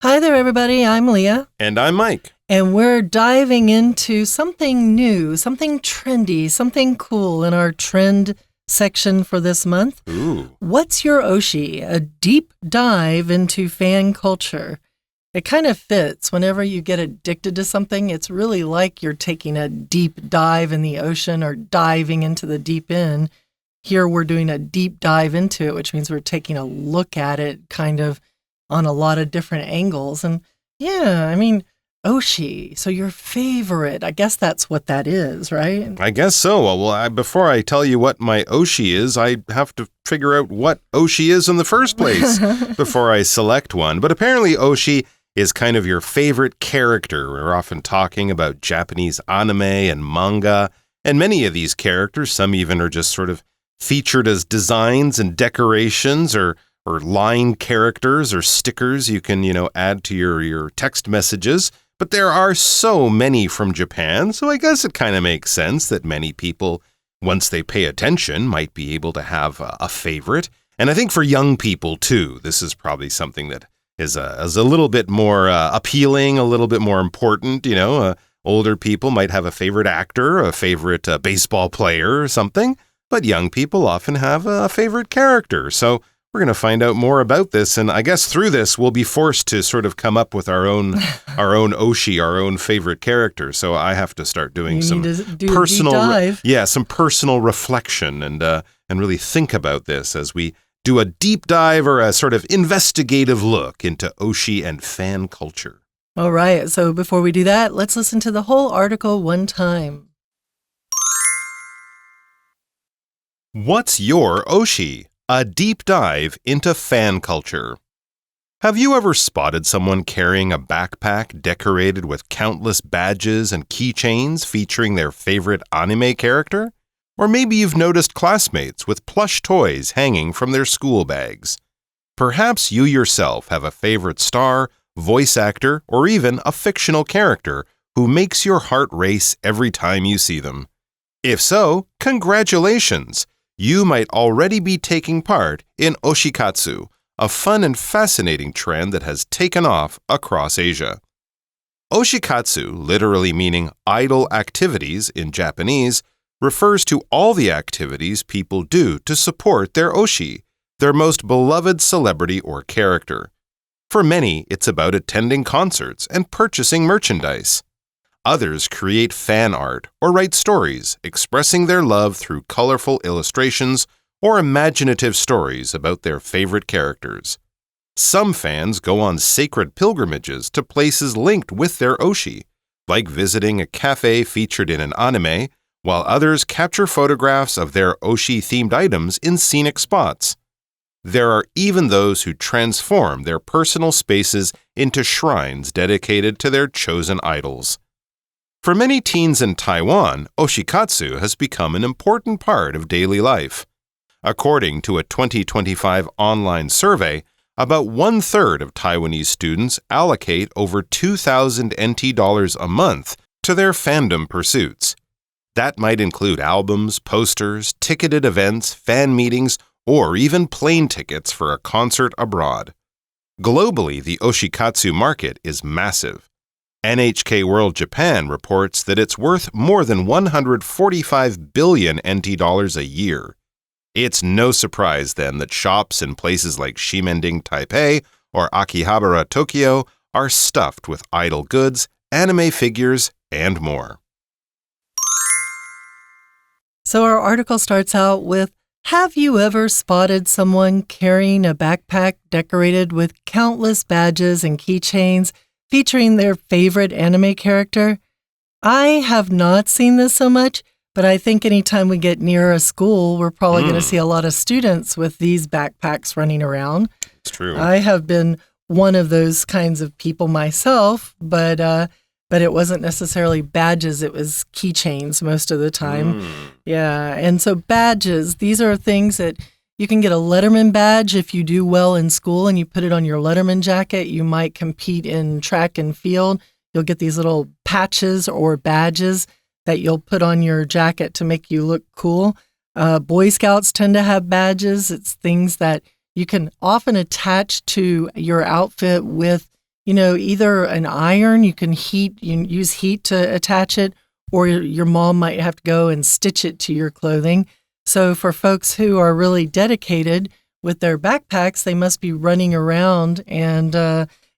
Hi there, everybody. I'm Leah. And I'm Mike. And we're diving into something new, something trendy, something cool in our trend section for this month. Ooh. What's your Oshi? A deep dive into fan culture. It kind of fits. Whenever you get addicted to something, it's really like you're taking a deep dive in the ocean or diving into the deep end. Here we're doing a deep dive into it, which means we're taking a look at it kind of on a lot of different angles. And Oshi, so your favorite, I guess that's what that is, right? I guess so. Well, before I tell you what my Oshi is, I have to figure out what Oshi is in the first place before I select one. But apparently Oshi is kind of your favorite character. We're often talking about Japanese anime and manga, and many of these characters, some even are just sort of featured as designs and decorations or line characters or stickers you can, add to your text messages. But there are so many from Japan, so I guess it kind of makes sense that many people, once they pay attention, might be able to have a favorite. And I think for young people, too, this is probably something that is a little bit more appealing, a little bit more important. Older people might have a favorite actor, a favorite baseball player or something, but young people often have a favorite character. So we're going to find out more about this, and I guess through this we'll be forced to sort of come up with our own Oshi, our own favorite character. So I have to start doing some personal reflection and really think about this as we do a deep dive or a sort of investigative look into Oshi and fan culture. All right, so before we do that, let's listen to the whole article one time. What's your Oshi? A deep dive into fan culture. Have you ever spotted someone carrying a backpack decorated with countless badges and keychains featuring their favorite anime character? Or maybe you've noticed classmates with plush toys hanging from their school bags. Perhaps you yourself have a favorite star, voice actor, or even a fictional character who makes your heart race every time you see them. If so, congratulations! You might already be taking part in Oshikatsu, a fun and fascinating trend that has taken off across Asia. Oshikatsu, literally meaning idle activities in Japanese, refers to all the activities people do to support their Oshi, their most beloved celebrity or character. For many, it's about attending concerts and purchasing merchandise. Others create fan art or write stories expressing their love through colorful illustrations or imaginative stories about their favorite characters. Some fans go on sacred pilgrimages to places linked with their Oshi, like visiting a cafe featured in an anime, while others capture photographs of their Oshi-themed items in scenic spots. There are even those who transform their personal spaces into shrines dedicated to their chosen idols. For many teens in Taiwan, Oshikatsu has become an important part of daily life. According to a 2025 online survey, about one-third of Taiwanese students allocate over 2,000 NT dollars a month to their fandom pursuits. That might include albums, posters, ticketed events, fan meetings, or even plane tickets for a concert abroad. Globally, the Oshikatsu market is massive. NHK World Japan reports that it's worth more than 145 billion NT dollars a year. It's no surprise, then, that shops in places like Shimending, Taipei, or Akihabara, Tokyo, are stuffed with idol goods, anime figures, and more. So our article starts out with, have you ever spotted someone carrying a backpack decorated with countless badges and keychains featuring their favorite anime character? I have not seen this so much, but I think anytime we get near a school, we're probably going to see a lot of students with these backpacks running around. It's true. I have been one of those kinds of people myself, but it wasn't necessarily badges. It was keychains most of the time. Yeah, and so badges, these are things that you can get a Letterman badge if you do well in school and you put it on your Letterman jacket. You might compete in track and field. You'll get these little patches or badges that you'll put on your jacket to make you look cool. Boy Scouts tend to have badges. It's things that you can often attach to your outfit with either an iron, you can use heat to attach it, or your mom might have to go and stitch it to your clothing. So for folks who are really dedicated with their backpacks, they must be running around and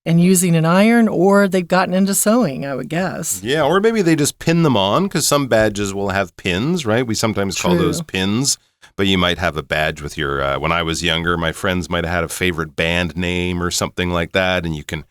using an iron, or they've gotten into sewing, I would guess. Yeah, or maybe they just pin them on, because some badges will have pins, right? We sometimes call those pins, but you might have a badge with your, when I was younger, my friends might have had a favorite band name or something like that, and you can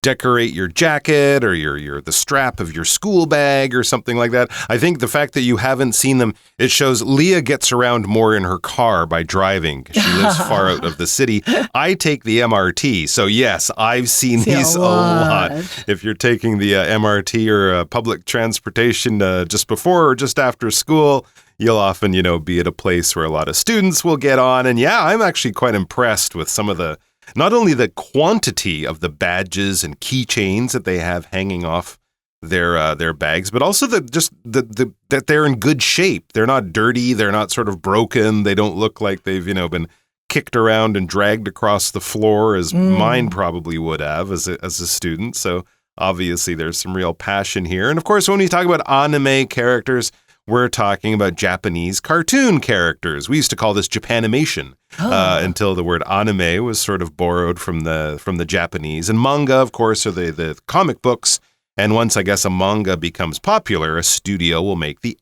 decorate your jacket or the strap of your school bag or something like that. I think the fact that you haven't seen them, it shows Leah gets around more in her car by driving because she lives far out of the city. I take the MRT. So yes, I've seen these a lot. If you're taking the MRT or public transportation just before or just after school, you'll often, be at a place where a lot of students will get on. And yeah, I'm actually quite impressed with some of not only the quantity of the badges and keychains that they have hanging off their bags, but also that they're in good shape. They're not dirty. They're not sort of broken. They don't look like they've, been kicked around and dragged across the floor as mine probably would have as a student. So obviously there's some real passion here. And of course, when we talk about anime characters, we're talking about Japanese cartoon characters. We used to call this Japanimation until the word anime was sort of borrowed from the Japanese. And manga, of course, are the comic books. And once, I guess, a manga becomes popular, a studio will make the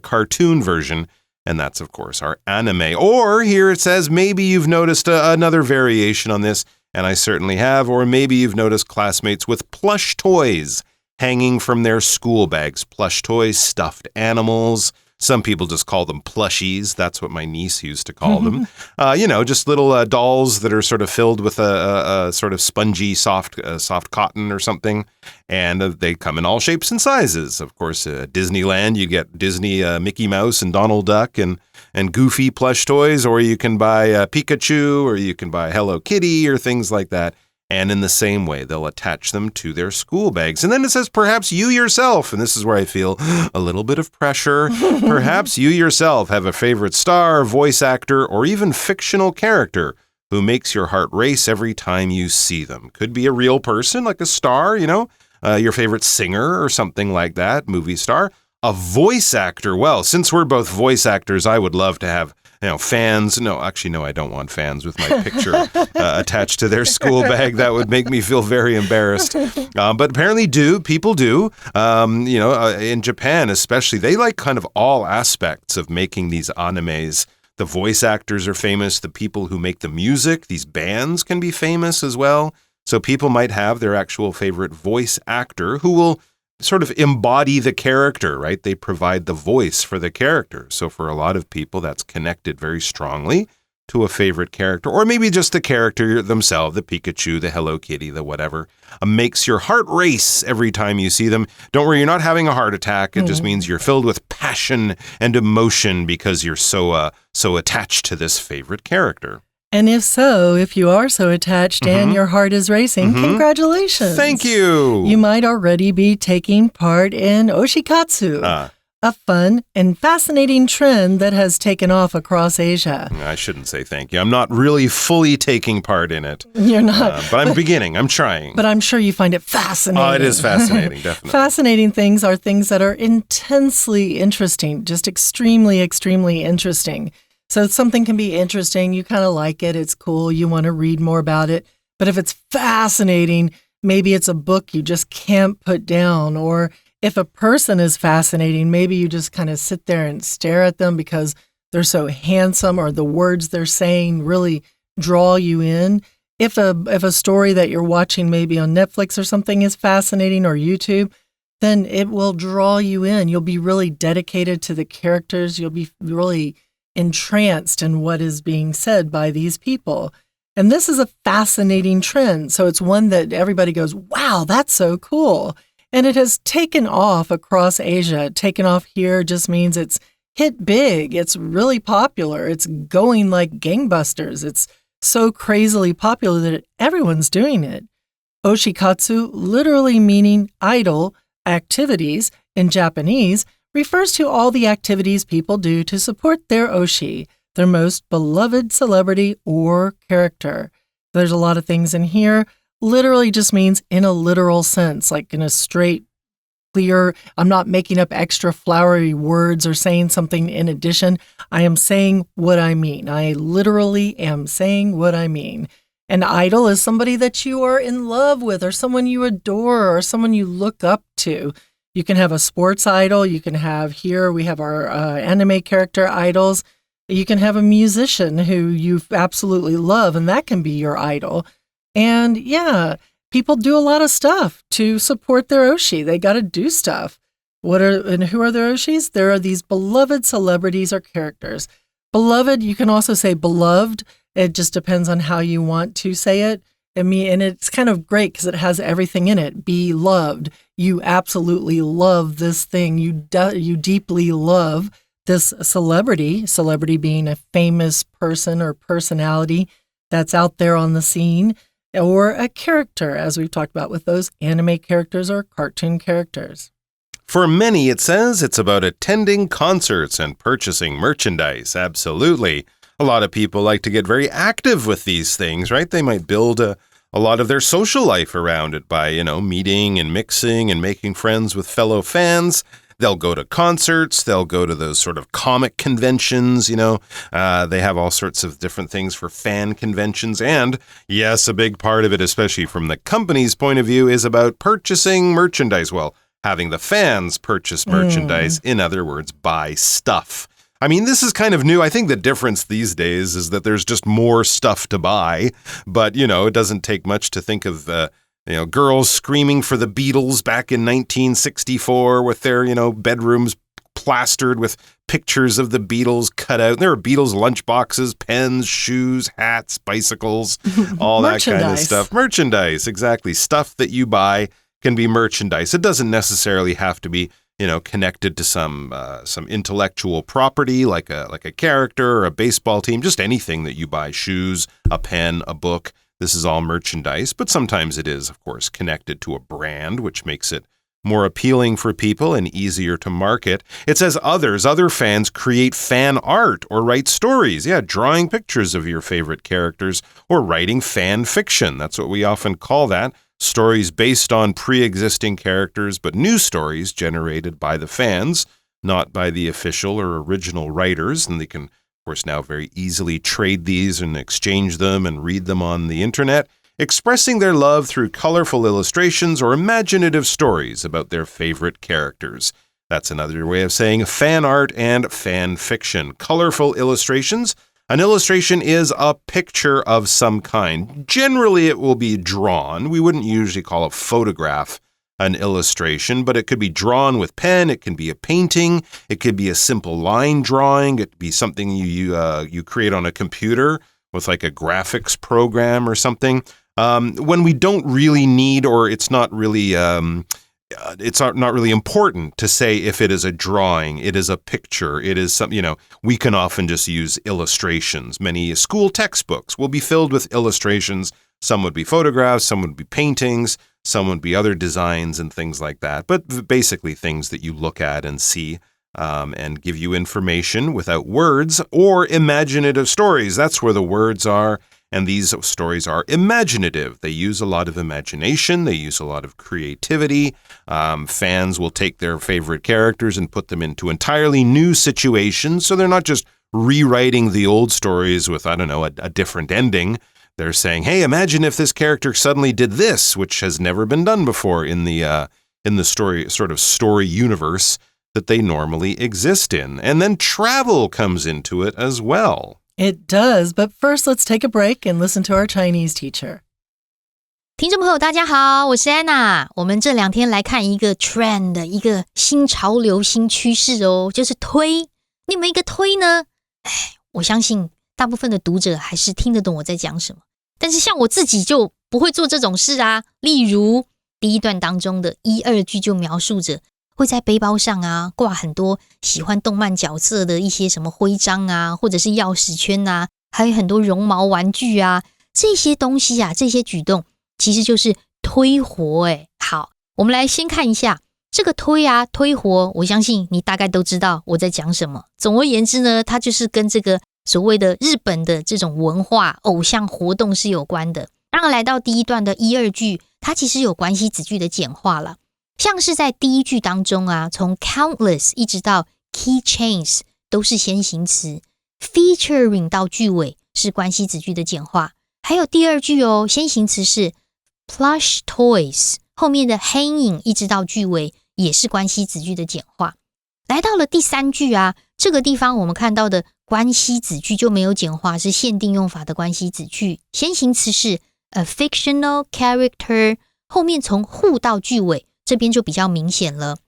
cartoon version. And that's, of course, our anime. Or here it says, maybe you've noticed another variation on this, and I certainly have. Or maybe you've noticed classmates with plush toys hanging from their school bags. Plush toys, stuffed animals. Some people just call them plushies. That's what my niece used to call them. Just little dolls that are sort of filled with a sort of spongy, soft cotton or something. And they come in all shapes and sizes. Of course, Disneyland, you get Disney Mickey Mouse and Donald Duck and Goofy plush toys, or you can buy Pikachu, or you can buy Hello Kitty or things like that. And in the same way, they'll attach them to their school bags. And then it says, perhaps you yourself, and this is where I feel a little bit of pressure, perhaps you yourself have a favorite star, voice actor, or even fictional character who makes your heart race every time you see them. Could be a real person, like a star, your favorite singer or something like that, movie star. A voice actor, well, since we're both voice actors, I would love to have fans. No, I don't want fans with my picture attached to their school bag. That would make me feel very embarrassed. But apparently people do. In Japan especially, they like kind of all aspects of making these animes. The voice actors are famous. The people who make the music, these bands can be famous as well. So people might have their actual favorite voice actor who will sort of embody the character, right? They provide the voice for the character. So for a lot of people, that's connected very strongly to a favorite character, or maybe just the character themselves, the Pikachu, the Hello Kitty, the whatever, makes your heart race every time you see them. Don't worry, you're not having a heart attack. It just means you're filled with passion and emotion because you're so attached to this favorite character. And if you are so attached and your heart is racing, congratulations. Thank you. You might already be taking part in Oshikatsu, a fun and fascinating trend that has taken off across Asia. I shouldn't say thank you. I'm not really fully taking part in it. You're not. But I'm beginning. I'm trying. But I'm sure you find it fascinating. Oh, it is fascinating, definitely. Fascinating things are things that are intensely interesting, just extremely, extremely interesting. So something can be interesting, you kind of like it, it's cool, you want to read more about it. But if it's fascinating, maybe it's a book you just can't put down. Or if a person is fascinating, maybe you just kind of sit there and stare at them because they're so handsome or the words they're saying really draw you in. If a story that you're watching maybe on Netflix or something is fascinating, or YouTube, then it will draw you in. You'll be really dedicated to the characters. You'll be really entranced in what is being said by these people. And this is a fascinating trend. So it's one that everybody goes, wow, that's so cool. And it has taken off across Asia. Taken off here just means it's hit big. It's really popular. It's going like gangbusters. It's so crazily popular that everyone's doing it. Oshikatsu, literally meaning idle activities in Japanese, refers to all the activities people do to support their oshi, their most beloved celebrity or character. There's a lot of things in here, literally just means in a literal sense, like in a straight, clear, I'm not making up extra flowery words or saying something in addition. I am saying what I mean. I literally am saying what I mean. An idol is somebody that you are in love with or someone you adore or someone you look up to. You can have a sports idol. You can have, here we have our anime character idols. You can have a musician who you absolutely love, and that can be your idol. And yeah, people do a lot of stuff to support their oshi. They got to do stuff. And who are their oshis? There are these beloved celebrities or characters. Beloved, you can also say beloved. It just depends on how you want to say it. And it's kind of great because it has everything in it. Be loved. You absolutely love this thing. You deeply love this celebrity being a famous person or personality that's out there on the scene, or a character, as we've talked about with those anime characters or cartoon characters. For many, it says it's about attending concerts and purchasing merchandise. Absolutely. A lot of people like to get very active with these things, right? They might build a lot of their social life around it by, meeting and mixing and making friends with fellow fans. They'll go to concerts. They'll go to those sort of comic conventions, They have all sorts of different things for fan conventions. And yes, a big part of it, especially from the company's point of view, is about purchasing merchandise. Well, having the fans purchase merchandise. In other words, buy stuff. I mean, this is kind of new. I think the difference these days is that there's just more stuff to buy. But, it doesn't take much to think of girls screaming for the Beatles back in 1964 with their, bedrooms plastered with pictures of the Beatles cut out. There are Beatles lunchboxes, pens, shoes, hats, bicycles, all that kind of stuff. Merchandise, exactly. Stuff that you buy can be merchandise. It doesn't necessarily have to be, connected to some intellectual property like a character or a baseball team, just anything that you buy, shoes, a pen, a book. This is all merchandise, but sometimes it is, of course, connected to a brand, which makes it more appealing for people and easier to market. It says other fans create fan art or write stories. Yeah, drawing pictures of your favorite characters or writing fan fiction. That's what we often call that. Stories based on pre-existing characters, but new stories generated by the fans, not by the official or original writers. And they can, of course, now very easily trade these and exchange them and read them on the internet, expressing their love through colorful illustrations or imaginative stories about their favorite characters. That's another way of saying fan art and fan fiction. Colorful illustrations. An illustration is a picture of some kind. Generally, it will be drawn. We wouldn't usually call a photograph an illustration, but it could be drawn with pen. It can be a painting. It could be a simple line drawing. It could be something you create on a computer with like a graphics program or something. When we don't really need, or it's not really important to say if it is a drawing, it is a picture, it is something, we can often just use illustrations. Many school textbooks will be filled with illustrations. Some would be photographs, some would be paintings, some would be other designs and things like that. But basically things that you look at and see and give you information without words, or imaginative stories. That's where the words are. And these stories are imaginative. They use a lot of imagination. They use a lot of creativity. Fans will take their favorite characters and put them into entirely new situations. So they're not just rewriting the old stories with, a different ending. They're saying, hey, imagine if this character suddenly did this, which has never been done before in the story universe that they normally exist in. And then travel comes into it as well. It does, but first let's take a break and listen to our Chinese teacher. 听众朋友大家好，我是 Anna。我们这2天来看一个 trend， 一个新潮流新趋势哦，就是推。你有没有一个推呢？我相信大部分的读者还是听得懂我在讲什么，但是像我自己就不会做这种事啊。例如第一段当中的1、2句就描述着会在背包上啊挂很多喜欢动漫角色的一些什么徽章啊，或者是钥匙圈啊，还有很多绒毛玩具啊，这些东西啊，这些举动其实就是推活诶。好，我们来先看一下这个推啊推活，我相信你大概都知道我在讲什么。总而言之呢，它就是跟这个所谓的日本的这种文化偶像活动是有关的。当然来到第一段的一二句，它其实有关系子句的简化了，像是在第一句当中啊，从 countless 一直到 keychains 都是先行词， featuring 到句尾是关系子句的简化，还有第二句哦，先行词是 plush toys， 后面的 hanging 一直到句尾也是关系子句的简化。来到了第三句啊，这个地方我们看到的关系子句就没有简化，是限定用法的关系子句，先行词是 a fictional character， 后面从 who 到句尾这边就比较明显了。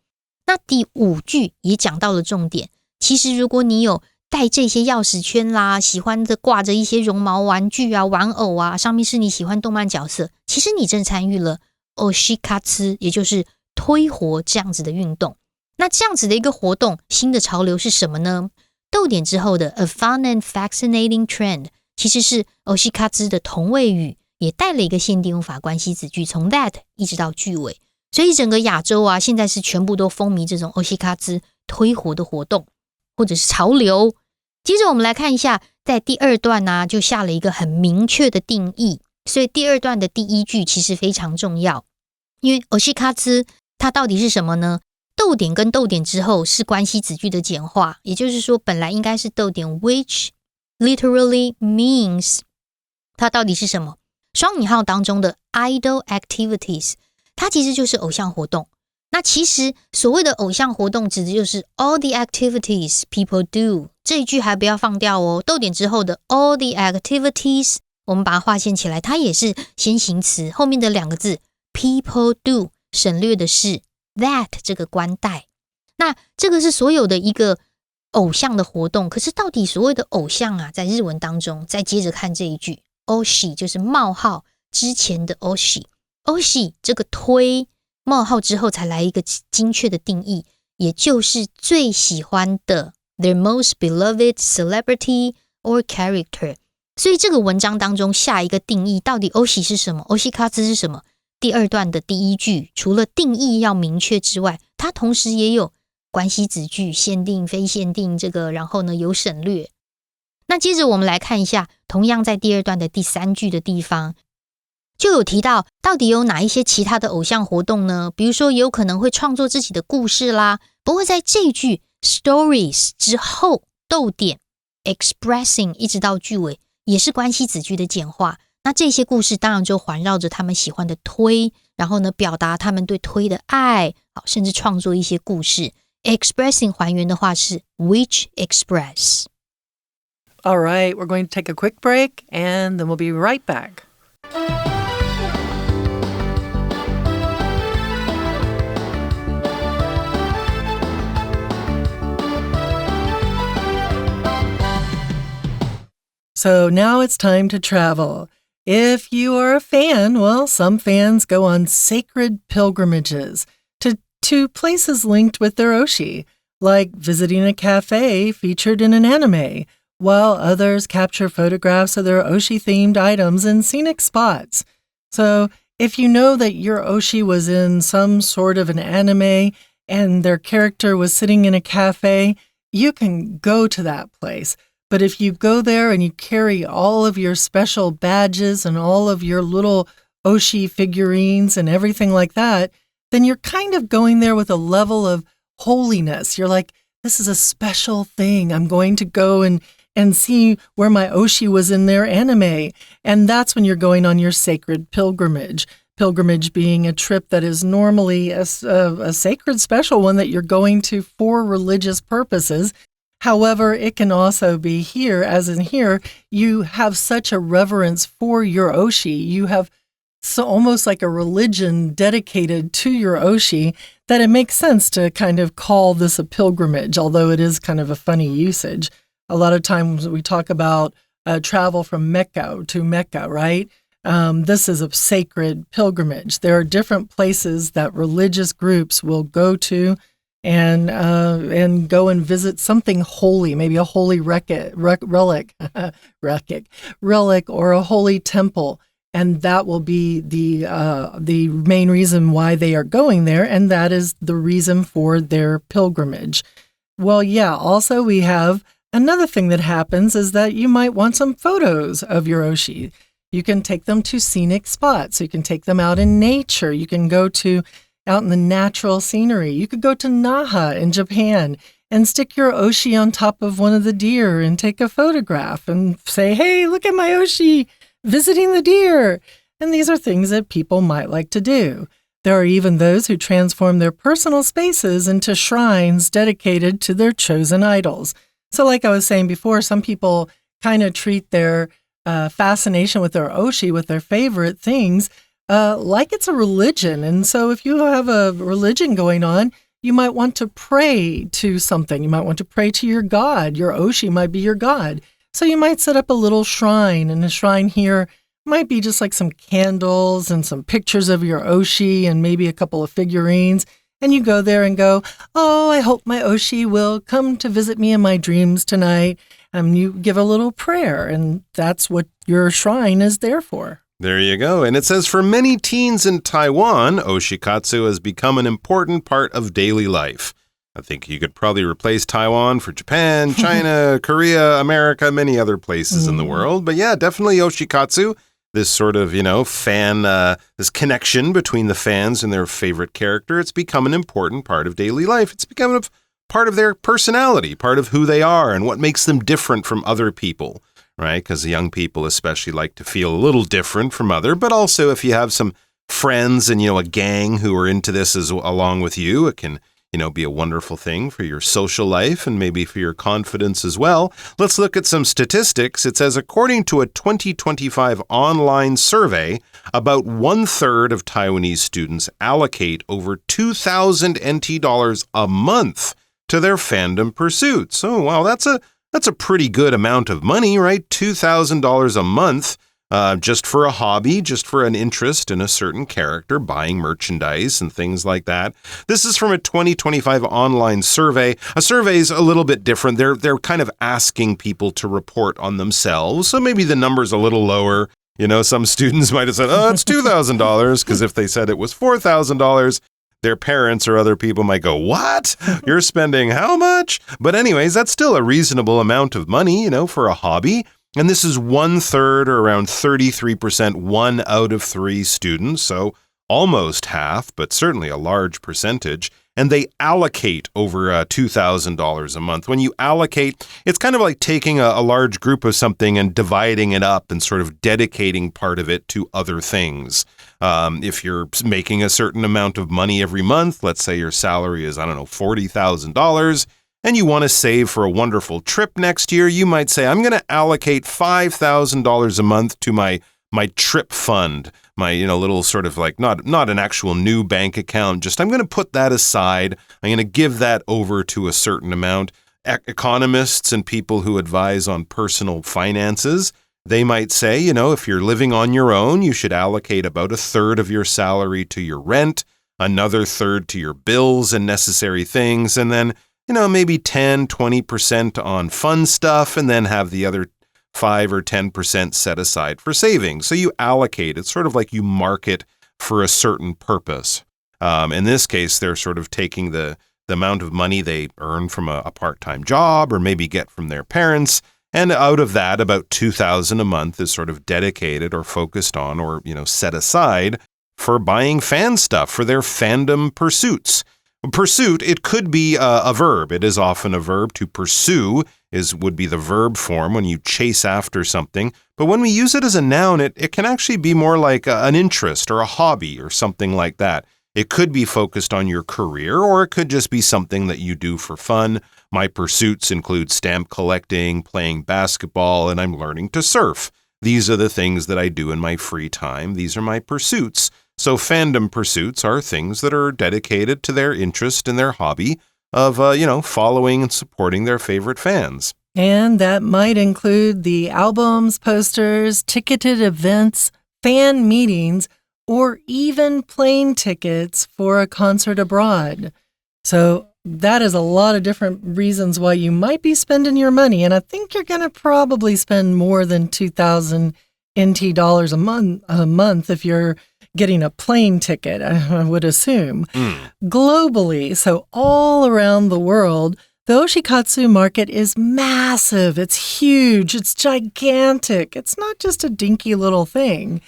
那第五句也讲到了重点，其实如果你有带这些钥匙圈啦，喜欢的挂着一些绒毛玩具啊、玩偶啊，上面是你喜欢动漫角色，其实你正参与了 oshikatsu， 也就是推活这样子的运动。那这样子的一个活动，新的潮流是什么呢？逗点之后的 a fun and fascinating trend 其实是 oshikatsu 的同位语，也带了一个限定用法关系子句，从 that 一直到句尾。所以整个亚洲啊，现在是全部都风靡这种 oshikatsu 推活的活动，或者是潮流。接着我们来看一下，在第二段啊，就下了一个很明确的定义。所以第二段的第一句其实非常重要，因为 oshikatsu 它到底是什么呢？逗点跟逗点之后是关系子句的简化，也就是说本来应该是逗点 which literally means 它到底是什么？双引号当中的 idol activities 它其实就是偶像活动。那其实所谓的偶像活动指的就是 all the activities people do， 这一句还不要放掉哦，逗点之后的 all the activities 我们把它划线起来，它也是先行词，后面的两个字 people do 省略的是 that 这个关代。那这个是所有的一个偶像的活动，可是到底所谓的偶像啊，在日文当中，再接着看这一句 oshi 就是冒号之前的 oshi 这个推冒号之后才来一个精确的定义，也就是最喜欢的 their most beloved celebrity or character。 所以这个文章当中下一个定义，到底 oshi 是什么， oshikatsu 是什么？第二段的第一句除了定义要明确之外，它同时也有关系子句，限定非限定这个，然后呢有省略。那接着我们来看一下，同样在第二段的第三句的地方就有提到到底有哪一些其他的偶像活动呢？比如说有可能会创作自己的故事啦，不过在这一句 stories 之后逗点 expressing 一直到句尾也是关系子句的简化。那这些故事当然就环绕着他们喜欢的推，然后呢表达他们对推的爱，甚至创作一些故事。 expressing 还原的话是 which express。 All right, we're going to take a quick break and then we'll be right back. So now it's time to travel. If you are a fan, well, some fans go on sacred pilgrimages to places linked with their oshi, like visiting a cafe featured in an anime, while others capture photographs of their oshi-themed items in scenic spots. So if you know that your oshi was in some sort of an anime and their character was sitting in a cafe, you can go to that place.But if you go there and you carry all of your special badges and all of your little oshi figurines and everything like that, then you're kind of going there with a level of holiness. You're like, this is a special thing. I'm going to go and see where my oshi was in their anime. And that's when you're going on your sacred pilgrimage. Pilgrimage being a trip that is normally a sacred special one that you're going to for religious purposes.However, it can also be here, as in here, you have such a reverence for your oshi. You have almost like a religion dedicated to your oshi that it makes sense to kind of call this a pilgrimage, although it is kind of a funny usage. A lot of times we talk about travel from Mecca to Mecca, right? This is a sacred pilgrimage. There are different places that religious groups will go to and go and visit something holy, maybe a holy relic or a holy temple, and that will be the main reason why they are going there, and that is the reason for their pilgrimage. Well, yeah, also we have another thing that happens is that you might want some photos of your oshi. You can take them to scenic spots. You can take them out in nature. You can go out in the natural scenery. You could go to Naha in Japan and stick your oshi on top of one of the deer and take a photograph and say, hey, look at my oshi visiting the deer. And these are things that people might like to do. There are even those who transform their personal spaces into shrines dedicated to their chosen idols. So like I was saying before, some people kind of treat their fascination with their oshi, with their favorite things, like it's a religion. And so if you have a religion going on, you might want to pray to something. You might want to pray to your god. Your oshi might be your god. So you might set up a little shrine, and the shrine here might be just like some candles and some pictures of your oshi and maybe a couple of figurines. And you go there and go, oh, I hope my oshi will come to visit me in my dreams tonight. And you give a little prayer, and that's what your shrine is there for. There you go. And it says, for many teens in Taiwan, oshikatsu has become an important part of daily life. I think you could probably replace Taiwan for Japan, China, Korea, America, many other places in the world. But yeah, definitely oshikatsu, this sort of, fan, this connection between the fans and their favorite character. It's become an important part of daily life. It's become a part of their personality, part of who they are and what makes them different from other people. Right? Because the young people especially like to feel a little different from other, but also if you have some friends and, a gang who are into this along with you, it can, be a wonderful thing for your social life and maybe for your confidence as well. Let's look at some statistics. It says, according to a 2025 online survey, about 1/3 of Taiwanese students allocate over 2,000 NT dollars a month to their fandom pursuits. Oh, wow, that's a pretty good amount of money, right? $2,000 a month just for a hobby, just for an interest in a certain character, buying merchandise and things like that. This is from a 2025 online survey. A survey is a little bit different. They're kind of asking people to report on themselves. So maybe the number's a little lower. Some students might have said, oh, it's $2,000, because if they said it was $4,000, their parents or other people might go, what? You're spending how much? But anyways, that's still a reasonable amount of money, for a hobby. And this is 1/3 or around 33%, 1 out of 3 students. So almost half, but certainly a large percentage. And they allocate over $2,000 a month. When you allocate, it's kind of like taking a large group of something and dividing it up and sort of dedicating part of it to other things. If you're making a certain amount of money every month, let's say your salary is, $40,000, and you want to save for a wonderful trip next year, you might say, I'm going to allocate $5,000 a month to my trip fund, my, little sort of like, not an actual new bank account, just I'm going to put that aside. I'm going to give that over to a certain amount. Economists and people who advise on personal finances, they might say, if you're living on your own, you should allocate about 1/3 of your salary to your rent, another 1/3 to your bills and necessary things, and then, maybe 10, 20% on fun stuff, and then have the other 5 or 10% set aside for savings. So you allocate. It's sort of like you market for a certain purpose. In this case, they're sort of taking the amount of money they earn from a part-time job or maybe get from their parents. And out of that, about $2,000 a month is sort of dedicated or focused on or, set aside for buying fan stuff, for their fandom pursuits. Pursuit, it could be a verb. It is often a verb. To pursue would be the verb form when you chase after something. But when we use it as a noun, it can actually be more like an interest or a hobby or something like that. It could be focused on your career, or it could just be something that you do for fun. My pursuits include stamp collecting, playing basketball, and I'm learning to surf. These are the things that I do in my free time. These are my pursuits. So fandom pursuits are things that are dedicated to their interest and their hobby of, following and supporting their favorite fans. And that might include the albums, posters, ticketed events, fan meetings, or even plane tickets for a concert abroad. So that is a lot of different reasons why you might be spending your money. And I think you're going to probably spend more than 2,000 NT dollars a month if you're getting a plane ticket, I would assume. Globally, so all around the world, The oshikatsu market is massive. It's huge. It's gigantic. It's not just a dinky little thing.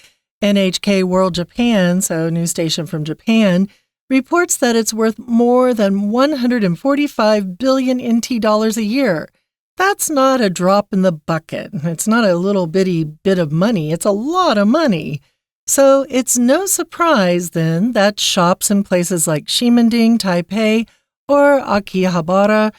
NHK World Japan, so a news station from Japan, reports that it's worth more than 145 billion NT dollars a year. That's not a drop in the bucket. It's not a little bitty bit of money. It's a lot of money. So it's no surprise, then, that shops in places like Shimanding, Taipei, or Akihabara,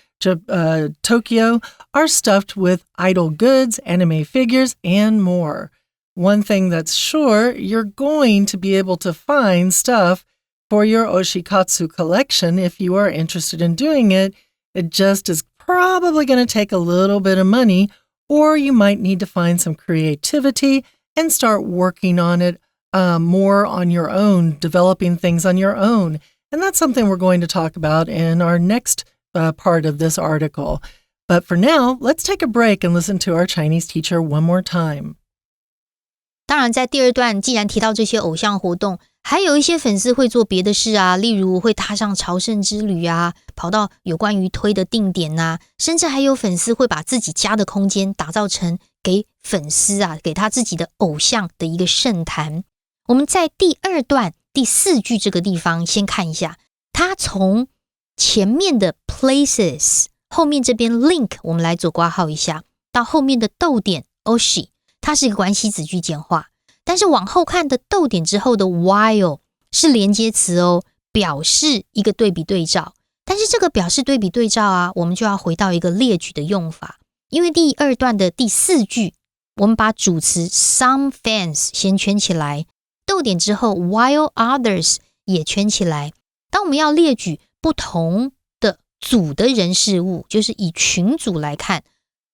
Tokyo, are stuffed with idol goods, anime figures, and more. One thing that's sure, you're going to be able to find stuff for your oshikatsu collection if you are interested in doing it. It just is probably going to take a little bit of money, or you might need to find some creativity and start working on it more on your own, developing things on your own. And that's something we're going to talk about in our next part of this article. But for now, let's take a break and listen to our Chinese teacher one more time. 当然在第二段既然提到这些偶像活动，还有一些粉丝会做别的事啊，例如会踏上朝圣之旅啊，跑到有关于推的定点啊，甚至还有粉丝会把自己家的空间打造成给粉丝啊，给他自己的偶像的一个圣坛。我们在第二段第4句这个地方先看一下，他从前面的 places 后面这边 link 我们来做括号一下，到后面的逗点 oshi， 它是一个关系子句简化，但是往后看的逗点之后的 while 是连接词哦，表示一个对比对照。但是这个表示对比对照啊，我们就要回到一个列举的用法，因为第二段的第4句，我们把主词 some fans 先圈起来，逗点之后 while others 也圈起来。当我们要列举不同的组的人事物，就是以群组来看，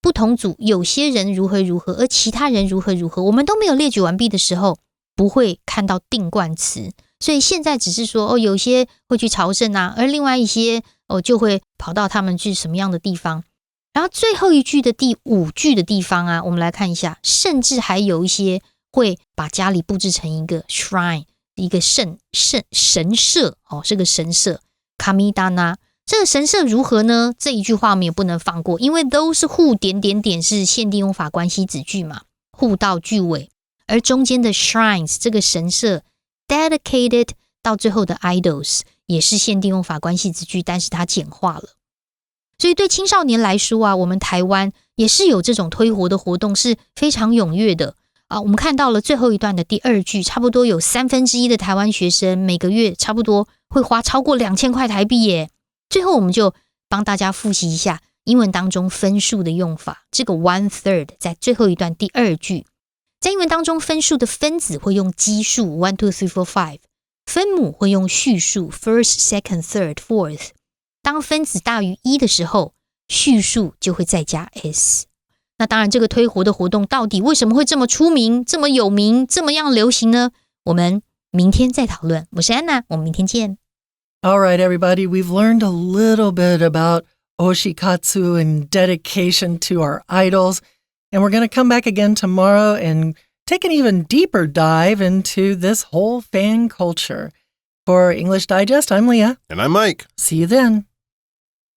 不同组有些人如何如何，而其他人如何如何，我们都没有列举完毕的时候，不会看到定冠词。所以现在只是说有些会去朝圣啊，而另外一些就会跑到他们去什么样的地方。然后最后一句的第5句的地方啊，我们来看一下，甚至还有一些会把家里布置成一个 shrine， 一个神社是个神社 kamidana。 这个神社如何呢？这一句话我们也不能放过，因为都是互点点点是限定用法关系子句嘛，互到句尾，而中间的 shrines 这个神社 dedicated 到最后的 idols 也是限定用法关系子句，但是它简化了。所以对青少年来说啊，我们台湾也是有这种推活的活动，是非常踊跃的啊。我们看到了最后一段的第2句，差不多有1/3的台湾学生每个月差不多会花超过2000块台币耶。最后我们就帮大家复习一下英文当中分数的用法，这个 1/3 在最后一段第2句。在英文当中，分数的分子会用基数 1, 2, 3, 4, 5， 分母会用序数 first, second, third, fourth。 当分子大于1的时候，序数就会再加 s。 那当然这个推活的活动到底为什么会这么出名，这么有名，这么样流行呢？我们明天再讨论。我是安娜，我们明天见。All right, everybody, we've learned a little bit about oshikatsu and dedication to our idols, and we're going to come back again tomorrow and take an even deeper dive into this whole fan culture. For English Digest, I'm Leah. And I'm Mike. See you then.